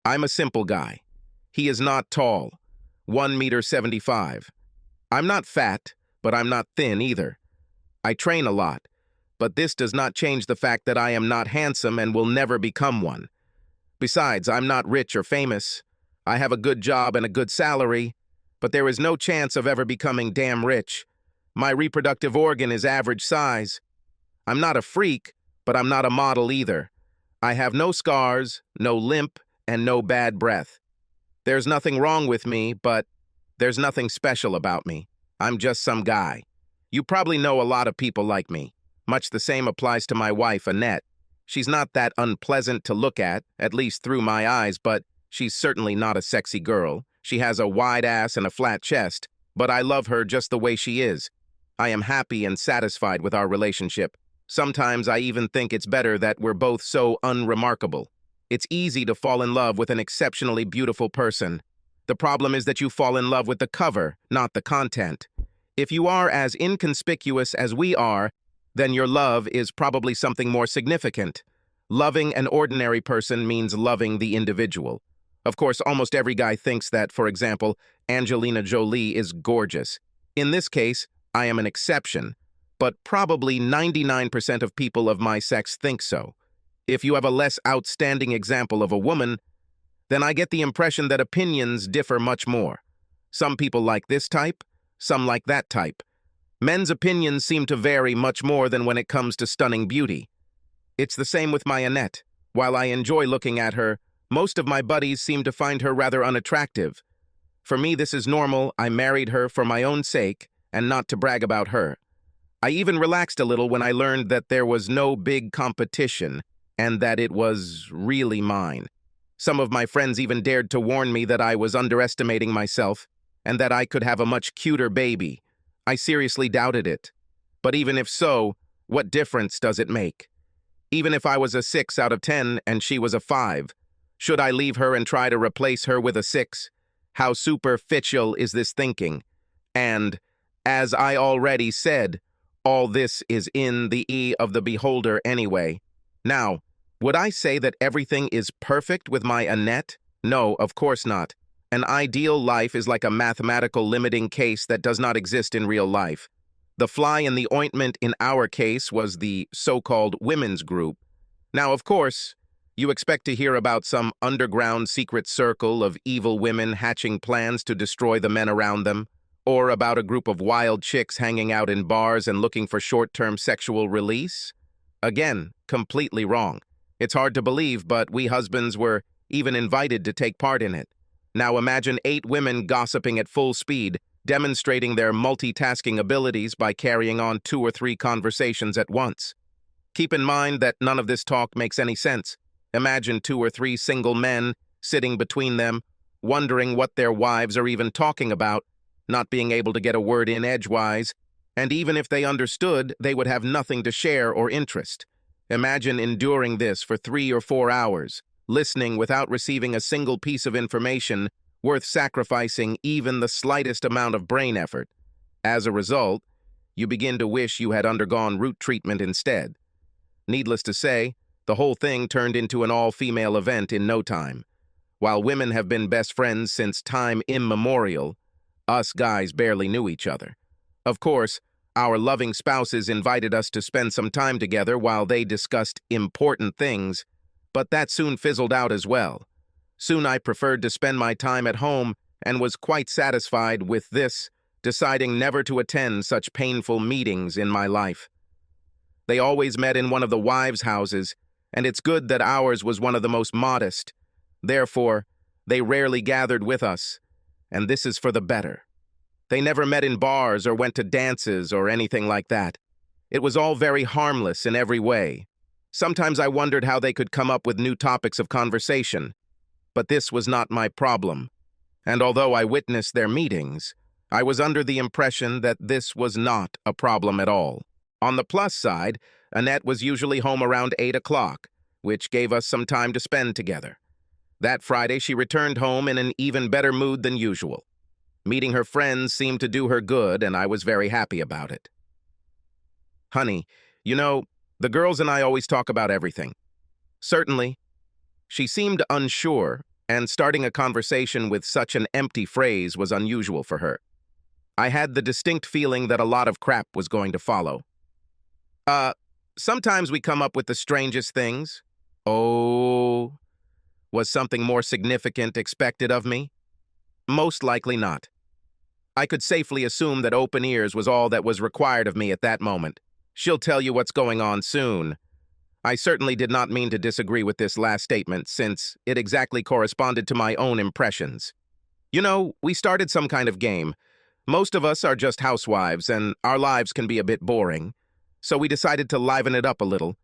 I'm a simple guy. He is not tall, 1 meter 75. I'm not fat, but I'm not thin either. I train a lot, but this does not change the fact that I am not handsome and will never become one. Besides, I'm not rich or famous. I have a good job and a good salary, but there is no chance of ever becoming damn rich. My reproductive organ is average size. I'm not a freak, but I'm not a model either. I have no scars, no limp, and no bad breath. There's nothing wrong with me, but there's nothing special about me. I'm just some guy. You probably know a lot of people like me. Much the same applies to my wife, Annette. She's not that unpleasant to look at least through my eyes, but she's certainly not a sexy girl. She has a wide ass and a flat chest, but I love her just the way she is. I am happy and satisfied with our relationship. Sometimes I even think it's better that we're both so unremarkable. It's easy to fall in love with an exceptionally beautiful person. The problem is that you fall in love with the cover, not the content. If you are as inconspicuous as we are, then your love is probably something more significant. Loving an ordinary person means loving the individual. Of course, almost every guy thinks that, for example, Angelina Jolie is gorgeous. In this case, I am an exception, but probably 99% of people of my sex think so. If you have a less outstanding example of a woman, then I get the impression that opinions differ much more. Some people like this type, some like that type. Men's opinions seem to vary much more than when it comes to stunning beauty. It's the same with my Annette. While I enjoy looking at her, most of my buddies seem to find her rather unattractive. For me, this is normal. I married her for my own sake and not to brag about her. I even relaxed a little when I learned that there was no big competition and that it was really mine. Some of my friends even dared to warn me that I was underestimating myself and that I could have a much cuter baby. I seriously doubted it. But even if so, what difference does it make? Even if I was a 6 out of 10 and she was a 5, should I leave her and try to replace her with a 6? How superficial is this thinking? And, as I already said, all this is in the eye of the beholder anyway. Now, would I say that everything is perfect with my Annette? No, of course not. An ideal life is like a mathematical limiting case that does not exist in real life. The fly in the ointment in our case was the so-called women's group. Now, of course, you expect to hear about some underground secret circle of evil women hatching plans to destroy the men around them, or about a group of wild chicks hanging out in bars and looking for short-term sexual release? Again, completely wrong. It's hard to believe, but we husbands were even invited to take part in it. Now imagine 8 women gossiping at full speed, demonstrating their multitasking abilities by carrying on 2 or 3 conversations at once. Keep in mind that none of this talk makes any sense. Imagine 2 or 3 single men sitting between them, wondering what their wives are even talking about, not being able to get a word in edgewise, and even if they understood, they would have nothing to share or interest. Imagine enduring this for 3 or 4 hours, listening without receiving a single piece of information worth sacrificing even the slightest amount of brain effort. As a result, you begin to wish you had undergone root treatment instead. Needless to say, the whole thing turned into an all-female event in no time. While women have been best friends since time immemorial, us guys barely knew each other. Of course, our loving spouses invited us to spend some time together while they discussed important things, but that soon fizzled out as well. Soon I preferred to spend my time at home and was quite satisfied with this, deciding never to attend such painful meetings in my life. They always met in one of the wives' houses, and it's good that ours was one of the most modest. Therefore, they rarely gathered with us, and this is for the better. They never met in bars or went to dances or anything like that. It was all very harmless in every way. Sometimes I wondered how they could come up with new topics of conversation. But this was not my problem. And although I witnessed their meetings, I was under the impression that this was not a problem at all. On the plus side, Annette was usually home around 8 o'clock, which gave us some time to spend together. That Friday, she returned home in an even better mood than usual. Meeting her friends seemed to do her good, and I was very happy about it. Honey, you know, the girls and I always talk about everything. Certainly. She seemed unsure, and starting a conversation with such an empty phrase was unusual for her. I had the distinct feeling that a lot of crap was going to follow. Uh, Sometimes we come up with the strangest things. Oh, was something more significant expected of me? Most likely not. I could safely assume that open ears was all that was required of me at that moment. She'll tell you what's going on soon. I certainly did not mean to disagree with this last statement, since it exactly corresponded to my own impressions. You know, we started some kind of game. Most of us are just housewives, and our lives can be a bit boring. So we decided to liven it up a little.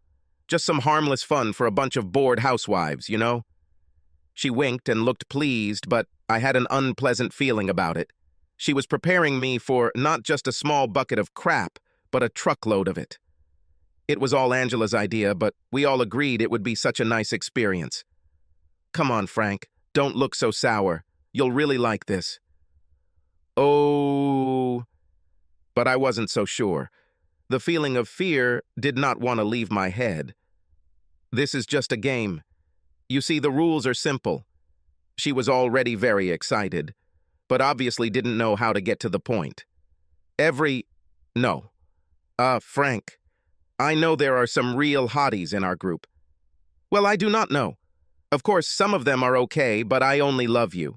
Just some harmless fun for a bunch of bored housewives, you know? She winked and looked pleased, but I had an unpleasant feeling about it. She was preparing me for not just a small bucket of crap, but a truckload of it. It was all Angela's idea, but we all agreed it would be such a nice experience. Come on, Frank, don't look so sour. You'll really like this. Oh, but I wasn't so sure. The feeling of fear did not want to leave my head. This is just a game. You see, the rules are simple. She was already very excited, but obviously didn't know how to get to the point. Frank, I know there are some real hotties in our group. Well, I do not know. Of course, some of them are okay, but I only love you.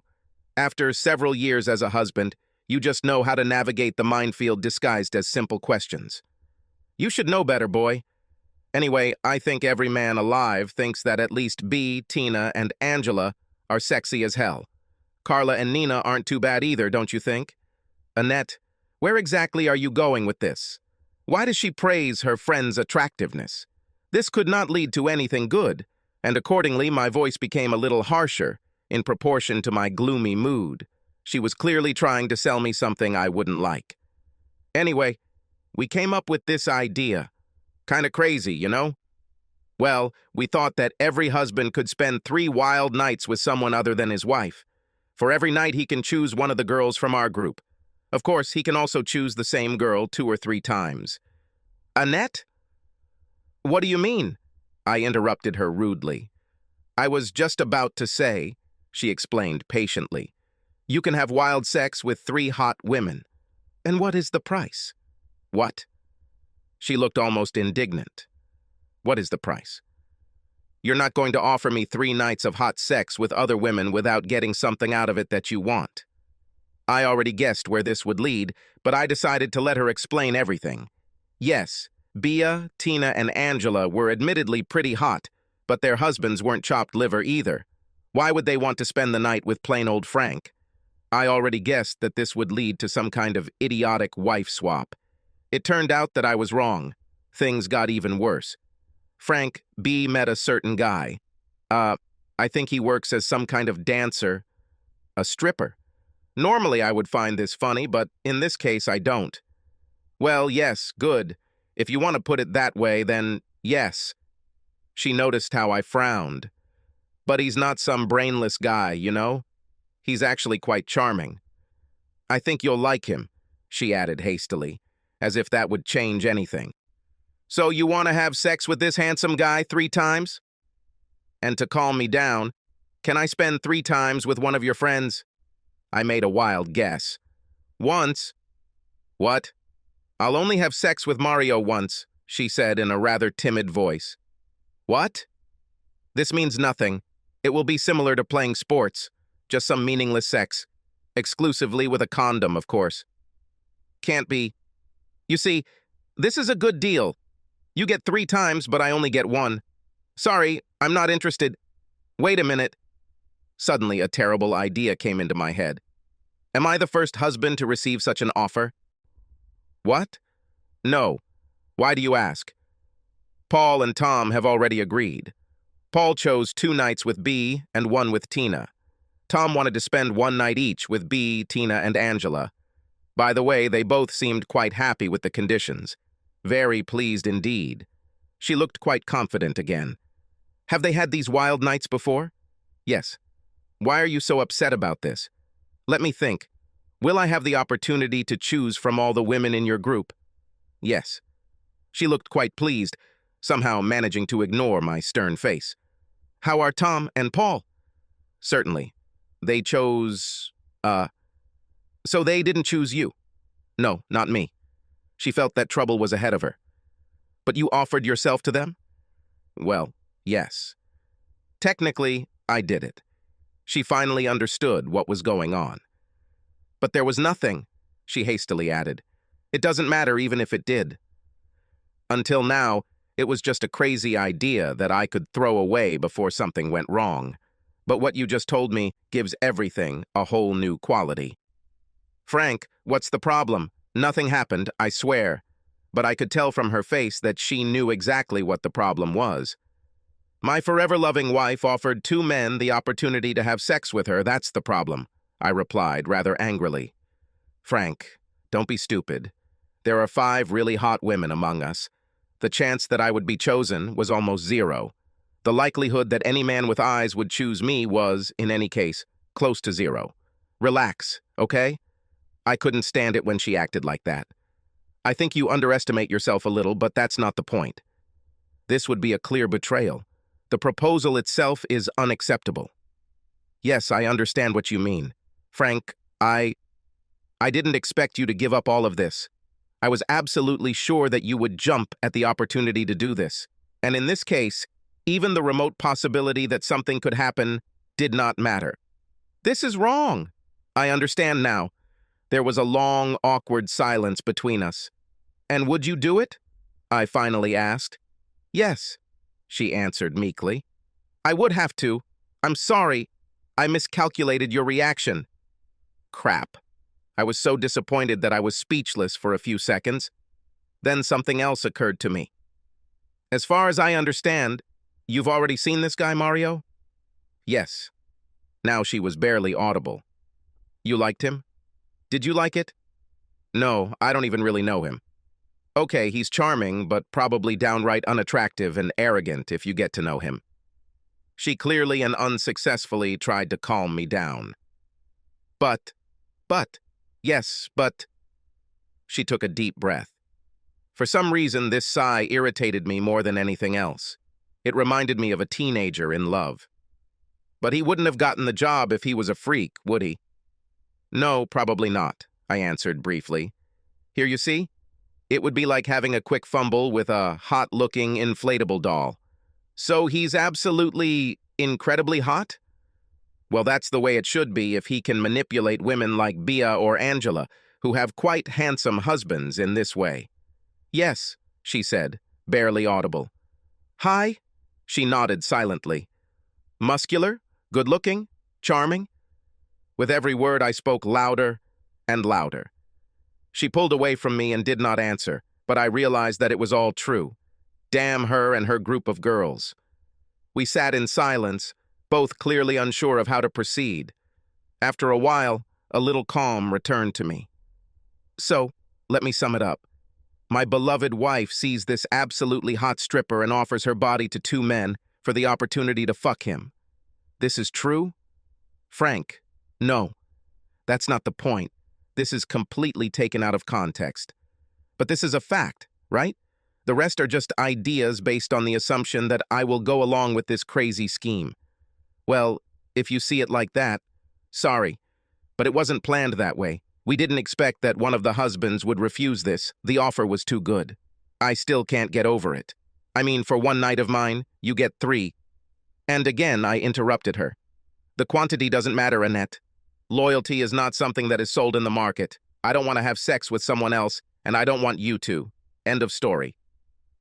After several years as a husband, you just know how to navigate the minefield disguised as simple questions. You should know better, boy. Anyway, I think every man alive thinks that at least Bea, Tina, and Angela are sexy as hell. Carla and Nina aren't too bad either, don't you think? Annette, where exactly are you going with this? Why does she praise her friend's attractiveness? This could not lead to anything good, and accordingly my voice became a little harsher in proportion to my gloomy mood. She was clearly trying to sell me something I wouldn't like. Anyway, we came up with this idea. Kinda crazy, you know? Well, we thought that every husband could spend 3 wild nights with someone other than his wife. For every night he can choose one of the girls from our group. Of course, he can also choose the same girl 2 or 3 times. Annette? What do you mean? I interrupted her rudely. I was just about to say, she explained patiently, you can have wild sex with 3 hot women. And what is the price? What? She looked almost indignant. What is the price? You're not going to offer me 3 nights of hot sex with other women without getting something out of it that you want. I already guessed where this would lead, but I decided to let her explain everything. Yes, Bea, Tina, and Angela were admittedly pretty hot, but their husbands weren't chopped liver either. Why would they want to spend the night with plain old Frank? I already guessed that this would lead to some kind of idiotic wife swap. It turned out that I was wrong. Things got even worse. Frank, B, met a certain guy. I think he works as some kind of dancer. A stripper. Normally I would find this funny, but in this case I don't. Well, yes, good. If you want to put it that way, then yes. She noticed how I frowned. But he's not some brainless guy, you know? He's actually quite charming. I think you'll like him, she added hastily, as if that would change anything. So you want to have sex with this handsome guy 3 times? And to calm me down, can I spend 3 times with one of your friends? I made a wild guess. Once? What? I'll only have sex with Mario once, she said in a rather timid voice. What? This means nothing. It will be similar to playing sports, just some meaningless sex. Exclusively with a condom, of course. Can't be. You see, this is a good deal. You get 3 times, but I only get 1. Sorry, I'm not interested. Wait a minute. Suddenly, a terrible idea came into my head. Am I the first husband to receive such an offer? What? No. Why do you ask? Paul and Tom have already agreed. Paul chose 2 nights with Bea and 1 with Tina. Tom wanted to spend 1 night each with Bea, Tina, and Angela. By the way, they both seemed quite happy with the conditions. Very pleased indeed. She looked quite confident again. Have they had these wild nights before? Yes. Why are you so upset about this? Let me think. Will I have the opportunity to choose from all the women in your group? Yes. She looked quite pleased, somehow managing to ignore my stern face. How are Tom and Paul? Certainly. They chose, so they didn't choose you. No, not me. She felt that trouble was ahead of her. But you offered yourself to them? Well, yes. Technically, I did it. She finally understood what was going on. But there was nothing, she hastily added. It doesn't matter even if it did. Until now, it was just a crazy idea that I could throw away before something went wrong. But what you just told me gives everything a whole new quality. Frank, what's the problem? Nothing happened, I swear. But I could tell from her face that she knew exactly what the problem was. My forever-loving wife offered 2 men the opportunity to have sex with her, that's the problem, I replied rather angrily. Frank, don't be stupid. There are 5 really hot women among us. The chance that I would be chosen was almost 0. The likelihood that any man with eyes would choose me was, in any case, close to 0. Relax, okay? I couldn't stand it when she acted like that. I think you underestimate yourself a little, but that's not the point. This would be a clear betrayal. The proposal itself is unacceptable. Yes, I understand what you mean. Frank, I didn't expect you to give up all of this. I was absolutely sure that you would jump at the opportunity to do this. And in this case, even the remote possibility that something could happen did not matter. This is wrong. I understand now. There was a long, awkward silence between us. And would you do it? I finally asked. Yes, she answered meekly. I would have to. I'm sorry. I miscalculated your reaction. Crap. I was so disappointed that I was speechless for a few seconds. Then something else occurred to me. As far as I understand, you've already seen this guy, Mario? Yes. Now she was barely audible. You liked him? Did you like it? No, I don't even really know him. Okay, he's charming, but probably downright unattractive and arrogant if you get to know him. She clearly and unsuccessfully tried to calm me down. But, yes, but... She took a deep breath. For some reason, this sigh irritated me more than anything else. It reminded me of a teenager in love. But he wouldn't have gotten the job if he was a freak, would he? No, probably not, I answered briefly. Here you see? It would be like having a quick fumble with a hot-looking inflatable doll. So he's absolutely, incredibly hot? Well, that's the way it should be if he can manipulate women like Bea or Angela, who have quite handsome husbands in this way. Yes, she said, barely audible. Hi? She nodded silently. Muscular? Good-looking? Charming? With every word I spoke louder and louder. She pulled away from me and did not answer, but I realized that it was all true. Damn her and her group of girls. We sat in silence, both clearly unsure of how to proceed. After a while, a little calm returned to me. So, let me sum it up. My beloved wife sees this absolutely hot stripper and offers her body to 2 men for the opportunity to fuck him. This is true? Frank, no. That's not the point. This is completely taken out of context. But this is a fact, right? The rest are just ideas based on the assumption that I will go along with this crazy scheme. Well, if you see it like that, sorry, but it wasn't planned that way. We didn't expect that one of the husbands would refuse this. The offer was too good. I still can't get over it. I mean, for one night of mine, you get 3. And again, I interrupted her. The quantity doesn't matter, Annette. Loyalty is not something that is sold in the market. I don't want to have sex with someone else, and I don't want you to. End of story.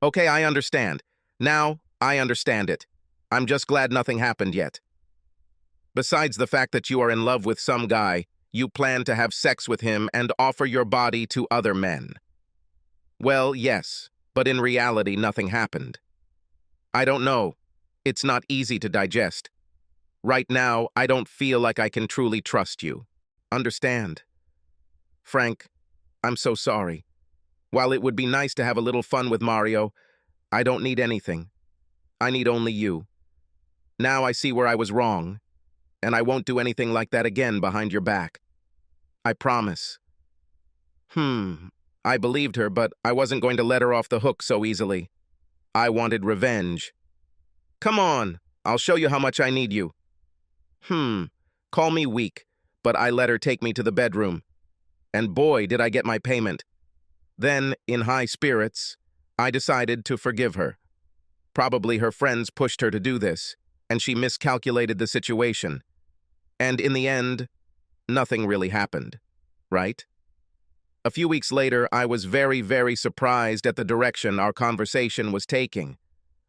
Okay, I understand. Now, I understand it. I'm just glad nothing happened yet. Besides the fact that you are in love with some guy, you plan to have sex with him and offer your body to other men. Well, yes, but in reality, nothing happened. I don't know. It's not easy to digest. Right now, I don't feel like I can truly trust you. Understand? Frank, I'm so sorry. While it would be nice to have a little fun with Mario, I don't need anything. I need only you. Now I see where I was wrong, and I won't do anything like that again behind your back. I promise. I believed her, but I wasn't going to let her off the hook so easily. I wanted revenge. Come on, I'll show you how much I need you. Call me weak, but I let her take me to the bedroom. And boy, did I get my payment. Then, in high spirits, I decided to forgive her. Probably her friends pushed her to do this, and she miscalculated the situation. And in the end, nothing really happened, right? A few weeks later, I was very, very surprised at the direction our conversation was taking.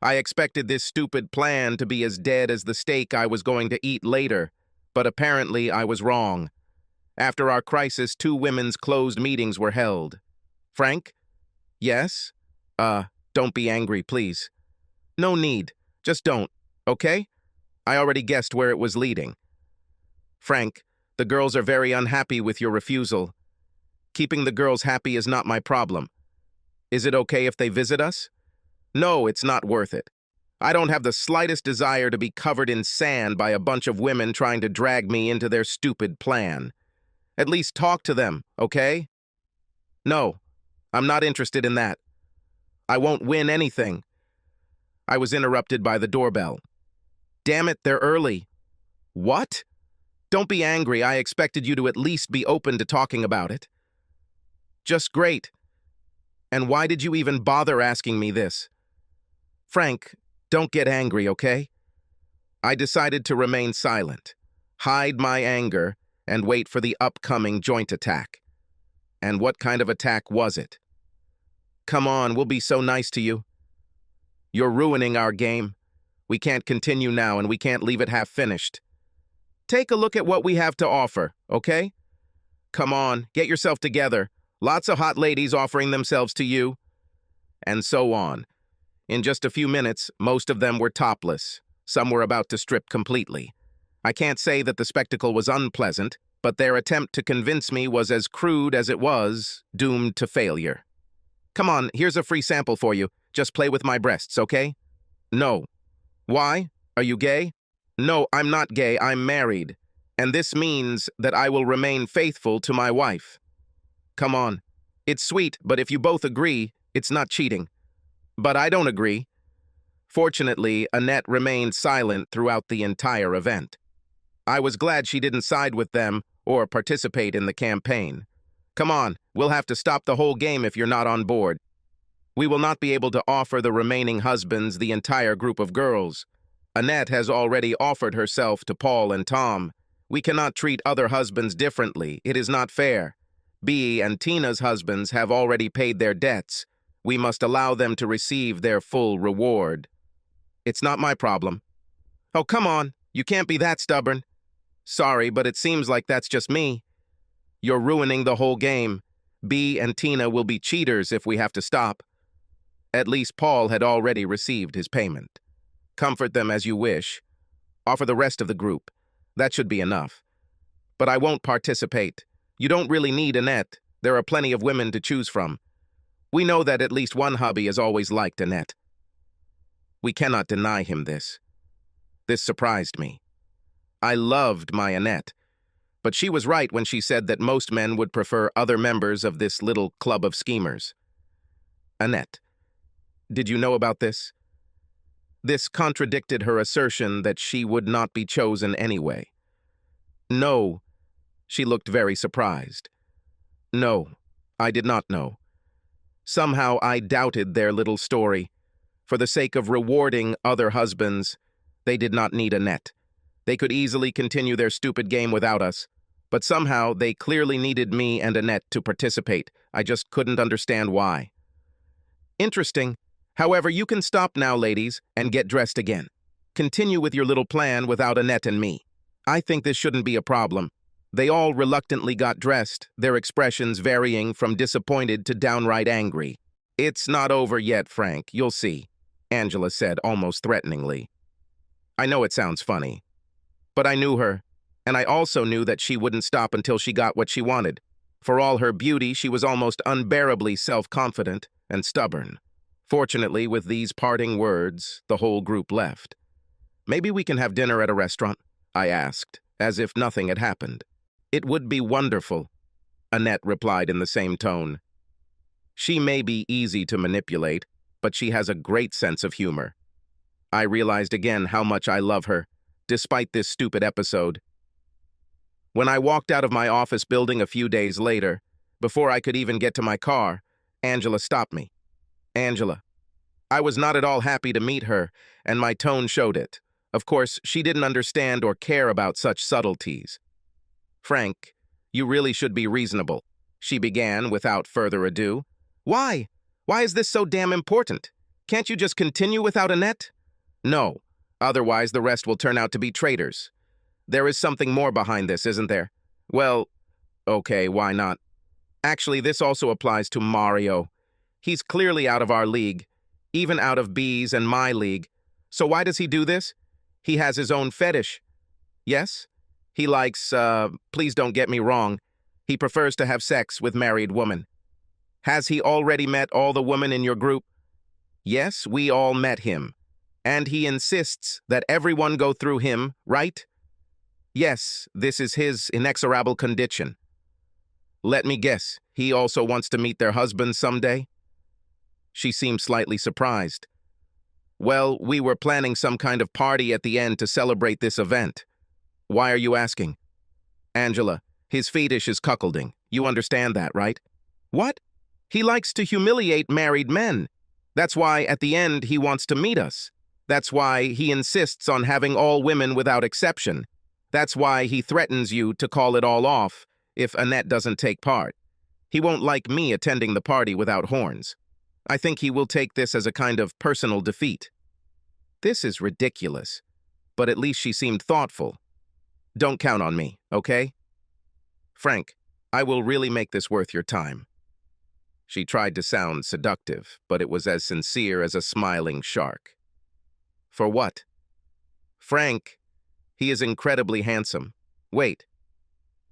I expected this stupid plan to be as dead as the steak I was going to eat later, but apparently I was wrong. After our crisis, 2 women's closed meetings were held. Frank? Yes? Don't be angry, please. No need. Just don't, okay? I already guessed where it was leading. Frank, the girls are very unhappy with your refusal. Keeping the girls happy is not my problem. Is it okay if they visit us? No, it's not worth it. I don't have the slightest desire to be covered in sand by a bunch of women trying to drag me into their stupid plan. At least talk to them, okay? No, I'm not interested in that. I won't win anything. I was interrupted by the doorbell. Damn it, they're early. What? Don't be angry. I expected you to at least be open to talking about it. Just great. And why did you even bother asking me this? Frank, don't get angry, okay? I decided to remain silent, hide my anger, and wait for the upcoming joint attack. And what kind of attack was it? Come on, we'll be so nice to you. You're ruining our game. We can't continue now, and we can't leave it half finished. Take a look at what we have to offer, okay? Come on, get yourself together. Lots of hot ladies offering themselves to you. And so on. In just a few minutes, most of them were topless. Some were about to strip completely. I can't say that the spectacle was unpleasant, but their attempt to convince me was as crude as it was doomed to failure. Come on, here's a free sample for you. Just play with my breasts, okay? No. Why? Are you gay? No, I'm not gay, I'm married. And this means that I will remain faithful to my wife. Come on. It's sweet, but if you both agree, it's not cheating. But I don't agree. Fortunately, Annette remained silent throughout the entire event. I was glad she didn't side with them or participate in the campaign. Come on, we'll have to stop the whole game if you're not on board. We will not be able to offer the remaining husbands the entire group of girls. Annette has already offered herself to Paul and Tom. We cannot treat other husbands differently. It is not fair. Bea and Tina's husbands have already paid their debts. We must allow them to receive their full reward. It's not my problem. Oh, come on. You can't be that stubborn. Sorry, but it seems like that's just me. You're ruining the whole game. Bea and Tina will be cheaters if we have to stop. At least Paul had already received his payment. Comfort them as you wish. Offer the rest of the group. That should be enough. But I won't participate. You don't really need Annette. There are plenty of women to choose from. We know that at least one hubby has always liked Annette. We cannot deny him this. This surprised me. I loved my Annette, but she was right when she said that most men would prefer other members of this little club of schemers. Annette, did you know about this? This contradicted her assertion that she would not be chosen anyway. No. She looked very surprised. No, I did not know. Somehow I doubted their little story. For the sake of rewarding other husbands, they did not need Annette. They could easily continue their stupid game without us. But somehow they clearly needed me and Annette to participate. I just couldn't understand why. Interesting. However, you can stop now, ladies, and get dressed again. Continue with your little plan without Annette and me. I think this shouldn't be a problem. They all reluctantly got dressed, their expressions varying from disappointed to downright angry. It's not over yet, Frank, you'll see, Angela said almost threateningly. I know it sounds funny, but I knew her, and I also knew that she wouldn't stop until she got what she wanted. For all her beauty, she was almost unbearably self-confident and stubborn. Fortunately, with these parting words, the whole group left. Maybe we can have dinner at a restaurant, I asked, as if nothing had happened. It would be wonderful, Annette replied in the same tone. She may be easy to manipulate, but she has a great sense of humor. I realized again how much I love her, despite this stupid episode. When I walked out of my office building a few days later, before I could even get to my car, Angela stopped me. Angela. I was not at all happy to meet her, and my tone showed it. Of course, she didn't understand or care about such subtleties. Frank, you really should be reasonable, she began without further ado. Why? Why is this so damn important? Can't you just continue without Annette? No, otherwise the rest will turn out to be traitors. There is something more behind this, isn't there? Well, okay, why not? Actually, this also applies to Mario. He's clearly out of our league, even out of B's and my league. So why does he do this? He has his own fetish. Yes? He likes, please don't get me wrong, he prefers to have sex with married women. Has he already met all the women in your group? Yes, we all met him. And he insists that everyone go through him, right? Yes, this is his inexorable condition. Let me guess, he also wants to meet their husbands someday? She seemed slightly surprised. Well, we were planning some kind of party at the end to celebrate this event. Why are you asking? Angela, his fetish is cuckolding. You understand that, right? What? He likes to humiliate married men. That's why, at the end, he wants to meet us. That's why he insists on having all women without exception. That's why he threatens you to call it all off if Annette doesn't take part. He won't like me attending the party without horns. I think he will take this as a kind of personal defeat. This is ridiculous, but at least she seemed thoughtful. Don't count on me, okay? Frank, I will really make this worth your time. She tried to sound seductive, but it was as sincere as a smiling shark. For what? Frank, he is incredibly handsome. Wait.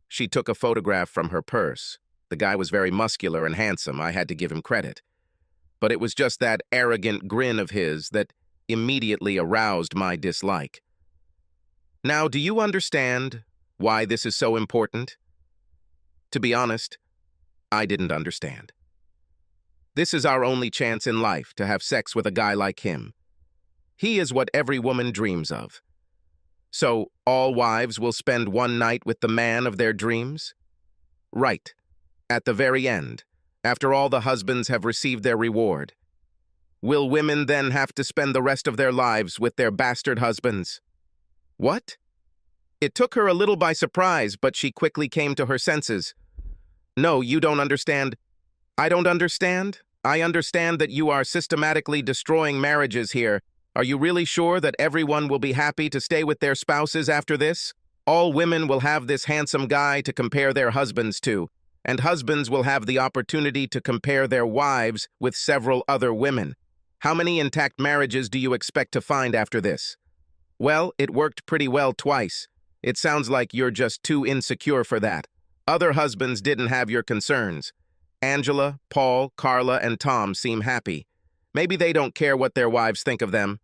She took a photograph from her purse. The guy was very muscular and handsome. I had to give him credit. But it was just that arrogant grin of his that immediately aroused my dislike. Now, do you understand why this is so important? To be honest, I didn't understand. This is our only chance in life to have sex with a guy like him. He is what every woman dreams of. So, all wives will spend one night with the man of their dreams? Right. At the very end, after all the husbands have received their reward. Will women then have to spend the rest of their lives with their bastard husbands? What? It took her a little by surprise, but she quickly came to her senses. No, you don't understand. I don't understand. I understand that you are systematically destroying marriages here. Are you really sure that everyone will be happy to stay with their spouses after this? All women will have this handsome guy to compare their husbands to, and husbands will have the opportunity to compare their wives with several other women. How many intact marriages do you expect to find after this? Well, it worked pretty well twice. It sounds like you're just too insecure for that. Other husbands didn't have your concerns. Angela, Paul, Carla, and Tom seem happy. Maybe they don't care what their wives think of them.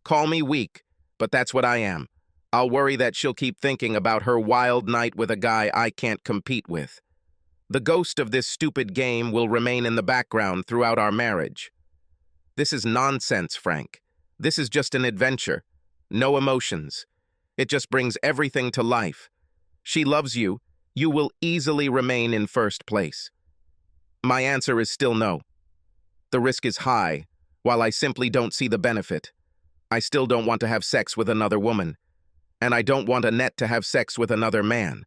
Call me weak, but that's what I am. I'll worry that she'll keep thinking about her wild night with a guy I can't compete with. The ghost of this stupid game will remain in the background throughout our marriage. This is nonsense, Frank. This is just an adventure. No emotions. It just brings everything to life. She loves you. You will easily remain in first place. My answer is still no. The risk is high, while I simply don't see the benefit. I still don't want to have sex with another woman. And I don't want Annette to have sex with another man.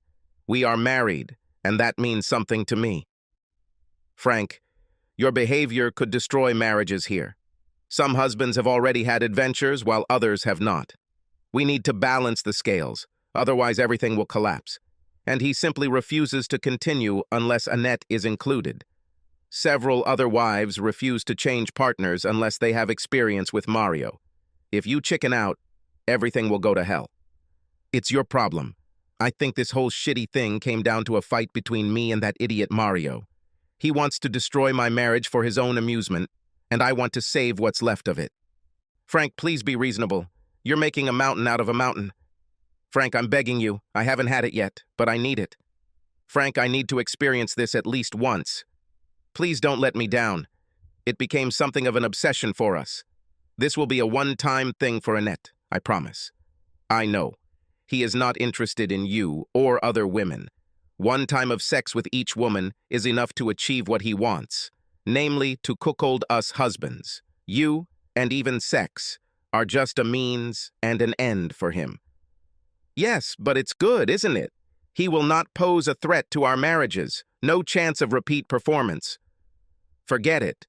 We are married, and that means something to me. Frank, your behavior could destroy marriages here. Some husbands have already had adventures, while others have not. We need to balance the scales, otherwise everything will collapse. And he simply refuses to continue unless Annette is included. Several other wives refuse to change partners unless they have experience with Mario. If you chicken out, everything will go to hell. It's your problem. I think this whole shitty thing came down to a fight between me and that idiot Mario. He wants to destroy my marriage for his own amusement, and I want to save what's left of it. Frank, please be reasonable. You're making a mountain out of a mountain. Frank, I'm begging you. I haven't had it yet, but I need it. Frank, I need to experience this at least once. Please don't let me down. It became something of an obsession for us. This will be a one-time thing for Annette, I promise. I know. He is not interested in you or other women. One time of sex with each woman is enough to achieve what he wants, namely to cuckold us husbands. You, and even sex, are just a means and an end for him. Yes, but it's good, isn't it? He will not pose a threat to our marriages. No chance of repeat performance. Forget it.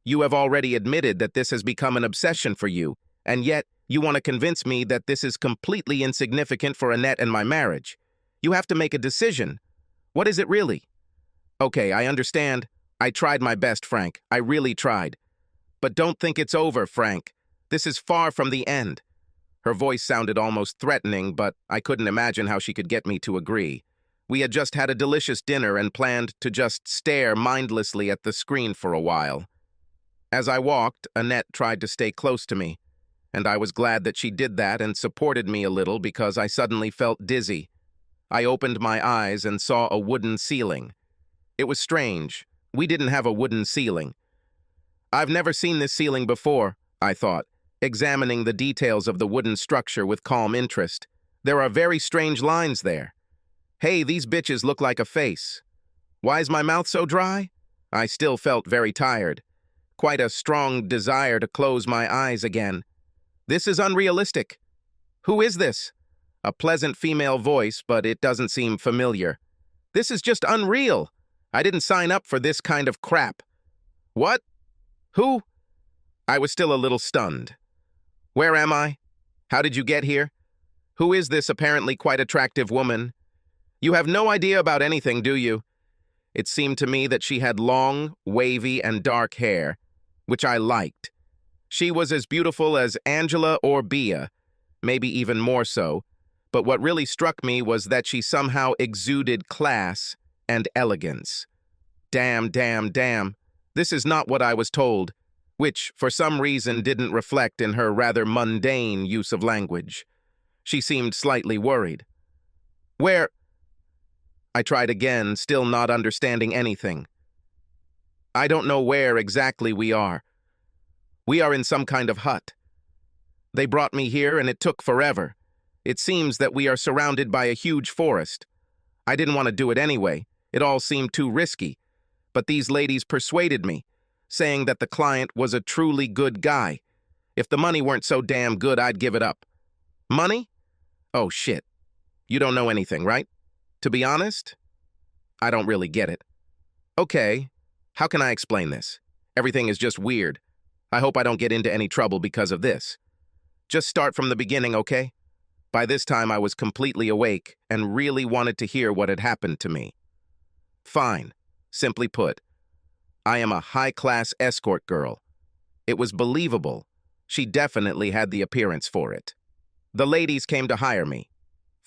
You have already admitted that this has become an obsession for you, and yet you want to convince me that this is completely insignificant for Annette and my marriage. You have to make a decision. What is it really? Okay, I understand. I tried my best, Frank. I really tried. But don't think it's over, Frank. This is far from the end. Her voice sounded almost threatening, but I couldn't imagine how she could get me to agree. We had just had a delicious dinner and planned to just stare mindlessly at the screen for a while. As I walked, Annette tried to stay close to me, and I was glad that she did that and supported me a little because I suddenly felt dizzy. I opened my eyes and saw a wooden ceiling. It was strange. We didn't have a wooden ceiling. I've never seen this ceiling before, I thought, examining the details of the wooden structure with calm interest. There are very strange lines there. Hey, these bitches look like a face. Why is my mouth so dry? I still felt very tired. Quite a strong desire to close my eyes again. This is unrealistic. Who is this? A pleasant female voice, but it doesn't seem familiar. This is just unreal. I didn't sign up for this kind of crap. What? Who? I was still a little stunned. Where am I? How did you get here? Who is this apparently quite attractive woman? You have no idea about anything, do you? It seemed to me that she had long, wavy, and dark hair, which I liked. She was as beautiful as Angela or Bea, maybe even more so, but what really struck me was that she somehow exuded class and elegance. Damn, damn, damn. This is not what I was told, which, for some reason, didn't reflect in her rather mundane use of language. She seemed slightly worried. Where? I tried again, still not understanding anything. I don't know where exactly we are. We are in some kind of hut. They brought me here and it took forever. It seems that we are surrounded by a huge forest. I didn't want to do it anyway. It all seemed too risky. But these ladies persuaded me, saying that the client was a truly good guy. If the money weren't so damn good, I'd give it up. Money? Oh, shit. You don't know anything, right? To be honest, I don't really get it. Okay, how can I explain this? Everything is just weird. I hope I don't get into any trouble because of this. Just start from the beginning, okay? By this time, I was completely awake and really wanted to hear what had happened to me. Fine. Simply put, I am a high-class escort girl. It was believable. She definitely had the appearance for it. The ladies came to hire me.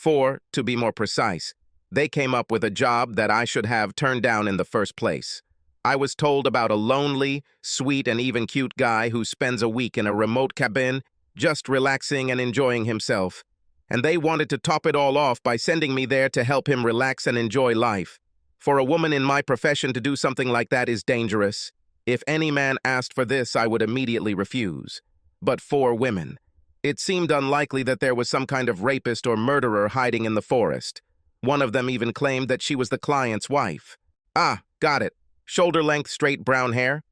To be more precise, they came up with a job that I should have turned down in the first place. I was told about a lonely, sweet, and even cute guy who spends a week in a remote cabin just relaxing and enjoying himself. And they wanted to top it all off by sending me there to help him relax and enjoy life. For a woman in my profession to do something like that is dangerous. If any man asked for this, I would immediately refuse. But 4 women. It seemed unlikely that there was some kind of rapist or murderer hiding in the forest. One of them even claimed that she was the client's wife. Ah, got it. Shoulder-length, straight brown hair?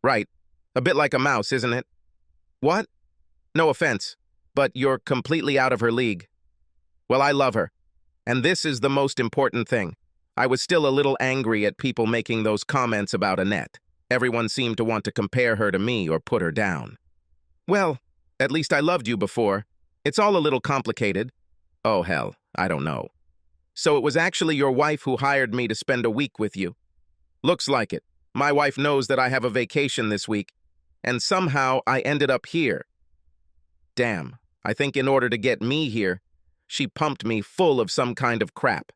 Right. A bit like a mouse, isn't it? What? No offense, but you're completely out of her league. Well, I love her. And this is the most important thing. I was still a little angry at people making those comments about Annette. Everyone seemed to want to compare her to me or put her down. Well, at least I loved you before. It's all a little complicated. Oh, hell, I don't know. So it was actually your wife who hired me to spend a week with you. Looks like it. My wife knows that I have a vacation this week, and somehow I ended up here. Damn, I think in order to get me here, she pumped me full of some kind of crap.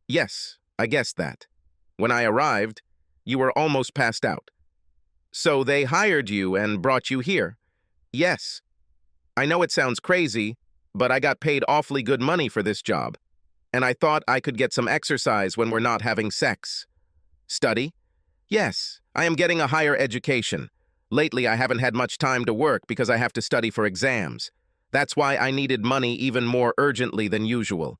Yes, I guessed that. When I arrived, you were almost passed out. So they hired you and brought you here? Yes. I know it sounds crazy, but I got paid awfully good money for this job, and I thought I could get some exercise when we're not having sex. Study? Yes, I am getting a higher education. Lately, I haven't had much time to work because I have to study for exams. That's why I needed money even more urgently than usual.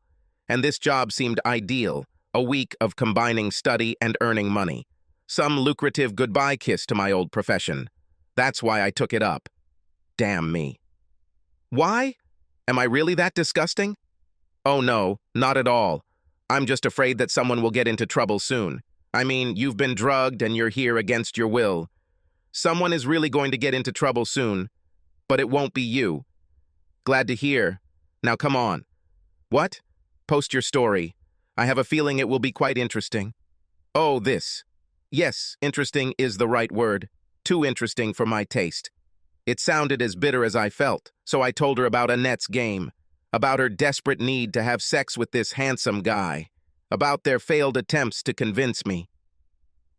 And this job seemed ideal, a week of combining study and earning money. Some lucrative goodbye kiss to my old profession. That's why I took it up. Damn me. Why? Am I really that disgusting? Oh no, not at all. I'm just afraid that someone will get into trouble soon. I mean, you've been drugged and you're here against your will. Someone is really going to get into trouble soon, but it won't be you. Glad to hear. Now come on. What? Post your story. I have a feeling it will be quite interesting. Oh, this. Yes, interesting is the right word. Too interesting for my taste. It sounded as bitter as I felt, so I told her about Annette's game, about her desperate need to have sex with this handsome guy, about their failed attempts to convince me.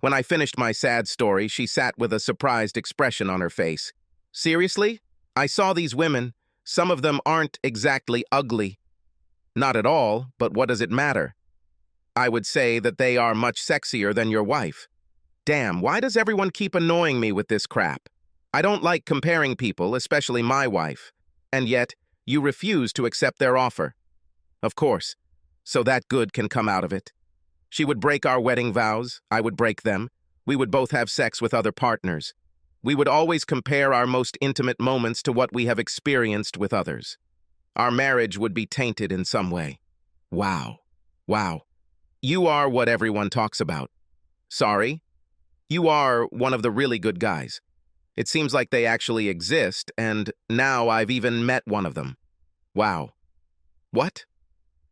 When I finished my sad story, she sat with a surprised expression on her face. Seriously? I saw these women. Some of them aren't exactly ugly. Not at all, but what does it matter? I would say that they are much sexier than your wife. Damn, why does everyone keep annoying me with this crap? I don't like comparing people, especially my wife. And yet, you refuse to accept their offer. Of course, so that good can come out of it. She would break our wedding vows, I would break them. We would both have sex with other partners. We would always compare our most intimate moments to what we have experienced with others. Our marriage would be tainted in some way. Wow. Wow. You are what everyone talks about. Sorry? You are one of the really good guys. It seems like they actually exist, and now I've even met one of them. Wow. What?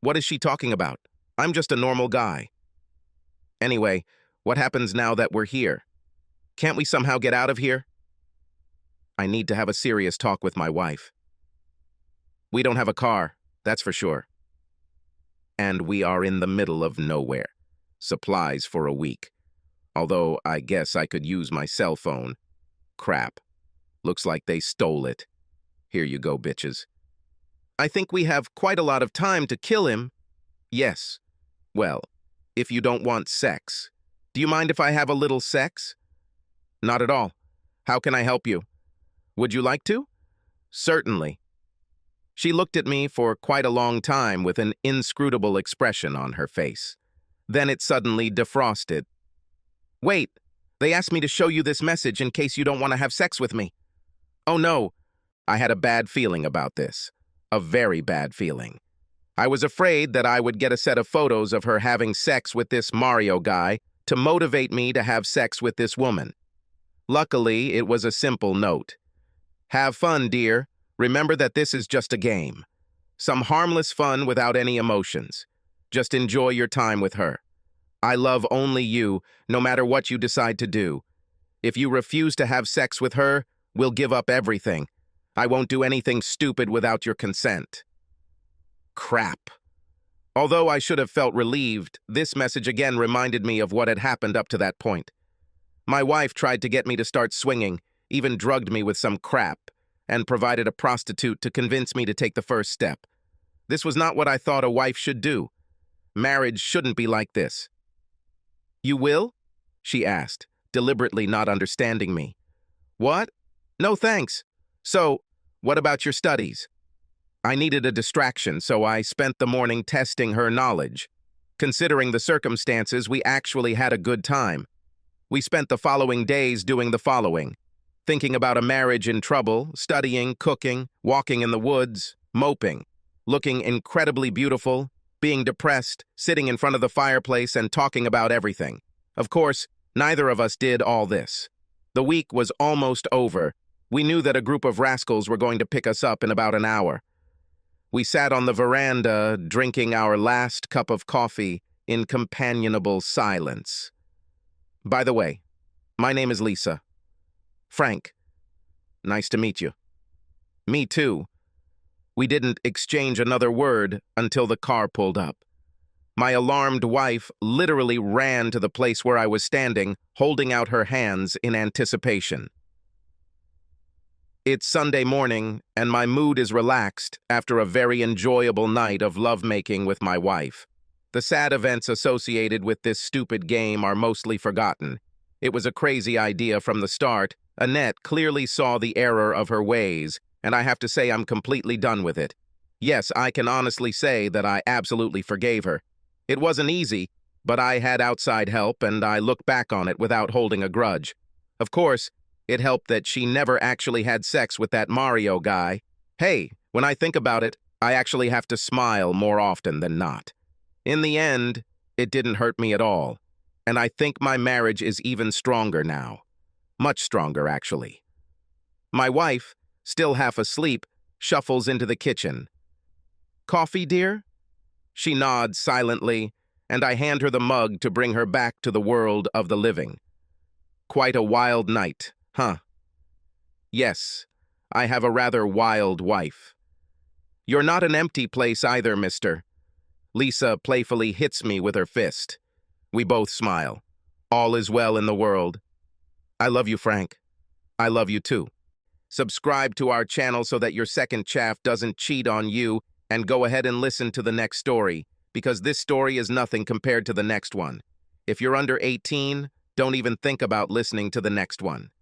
What is she talking about? I'm just a normal guy. Anyway, what happens now that we're here? Can't we somehow get out of here? I need to have a serious talk with my wife. We don't have a car, that's for sure. And we are in the middle of nowhere. Supplies for a week. Although I guess I could use my cell phone. Crap. Looks like they stole it. Here you go, bitches. I think we have quite a lot of time to kill him. Yes. Well, if you don't want sex. Do you mind if I have a little sex? Not at all. How can I help you? Would you like to? Certainly. She looked at me for quite a long time with an inscrutable expression on her face. Then it suddenly defrosted. Wait, they asked me to show you this message in case you don't want to have sex with me. Oh no, I had a bad feeling about this. A very bad feeling. I was afraid that I would get a set of photos of her having sex with this Mario guy to motivate me to have sex with this woman. Luckily, it was a simple note. Have fun, dear. Remember that this is just a game. Some harmless fun without any emotions. Just enjoy your time with her. I love only you, no matter what you decide to do. If you refuse to have sex with her, we'll give up everything. I won't do anything stupid without your consent. Crap. Although I should have felt relieved, this message again reminded me of what had happened up to that point. My wife tried to get me to start swinging, even drugged me with some crap, and provided a prostitute to convince me to take the first step. This was not what I thought a wife should do. Marriage shouldn't be like this. You will? She asked, deliberately not understanding me. What? No thanks. So, what about your studies? I needed a distraction, so I spent the morning testing her knowledge. Considering the circumstances, we actually had a good time. We spent the following days doing the following. Thinking about a marriage in trouble, studying, cooking, walking in the woods, moping, looking incredibly beautiful, being depressed, sitting in front of the fireplace and talking about everything. Of course, neither of us did all this. The week was almost over. We knew that a group of rascals were going to pick us up in about an hour. We sat on the veranda, drinking our last cup of coffee in companionable silence. By the way, my name is Lisa. Frank. Nice to meet you. Me too. We didn't exchange another word until the car pulled up. My alarmed wife literally ran to the place where I was standing, holding out her hands in anticipation. It's Sunday morning, and my mood is relaxed after a very enjoyable night of lovemaking with my wife. The sad events associated with this stupid game are mostly forgotten. It was a crazy idea from the start. Annette clearly saw the error of her ways and I have to say I'm completely done with it. Yes, I can honestly say that I absolutely forgave her. It wasn't easy, but I had outside help, and I look back on it without holding a grudge. Of course, it helped that she never actually had sex with that Mario guy. Hey, when I think about it, I actually have to smile more often than not. In the end, it didn't hurt me at all, and I think my marriage is even stronger now. Much stronger, actually. My wife, still half asleep, shuffles into the kitchen. "Coffee, dear?" She nods silently, and I hand her the mug to bring her back to the world of the living. Quite a wild night, huh? Yes, I have a rather wild wife. You're not an empty place either, mister. Lisa playfully hits me with her fist. We both smile. All is well in the world. I love you, Frank. I love you too. Subscribe to our channel so that your second chaff doesn't cheat on you, and go ahead and listen to the next story, because this story is nothing compared to the next one. If you're under 18, don't even think about listening to the next one.